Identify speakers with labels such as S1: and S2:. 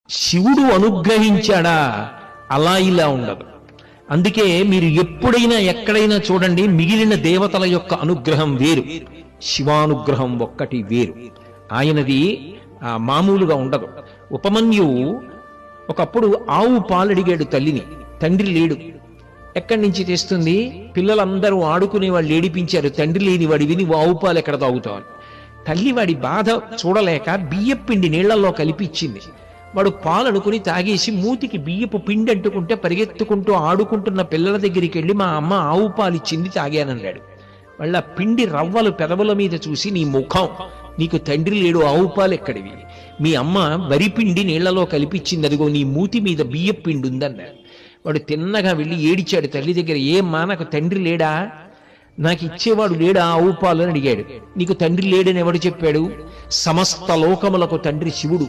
S1: శివుడు అనుగ్రహించాడా అలా ఇలా ఉండదు. అందుకే మీరు ఎప్పుడైనా ఎక్కడైనా చూడండి, మిగిలిన దేవతల యొక్క అనుగ్రహం వేరు, శివానుగ్రహం ఒక్కటి వేరు. ఆయనది మామూలుగా ఉండదు. ఉపమన్యువు ఒకప్పుడు ఆవు పాలడిగాడు తల్లిని, తండ్రి లేడు. ఎక్కడి నుంచి తెస్తుంది? పిల్లలందరూ ఆడుకునే వాళ్ళు ఏడిపించారు, తండ్రి లేని వాడి విని ఆవు పాలు ఎక్కడ తాగుతావు. తల్లి వాడి బాధ చూడలేక బియ్యపు పిండి నీళ్లలో కలిపిచ్చింది. వాడు పాలు అనుకుని తాగేసి మూతికి బియ్యపు పిండి అంటుకుంటే పరిగెత్తుకుంటూ ఆడుకుంటున్న పిల్లల దగ్గరికి వెళ్ళి మా అమ్మ ఆవు పాలు ఇచ్చింది తాగానన్నాడు. వాళ్ళ పిండి రవ్వలు పెదవుల మీద చూసి, నీ ముఖం, నీకు తండ్రి లేడు, ఆవు పాలు ఎక్కడివి? మీ అమ్మ వరి పిండి నీళ్లలో కలిపిచ్చింది, అదిగో నీ మూతి మీద బియ్యపు పిండి ఉందన్నాడు. వాడు తిన్నగా వెళ్ళి ఏడిచాడు తల్లి దగ్గర. ఏమ్మా, నాకు తండ్రి లేడా? నాకు ఇచ్చేవాడు లేడా ఆవు పాలు అని అడిగాడు. నీకు తండ్రి లేడని ఎవడు చెప్పాడు? సమస్త లోకములకు తండ్రి శివుడు.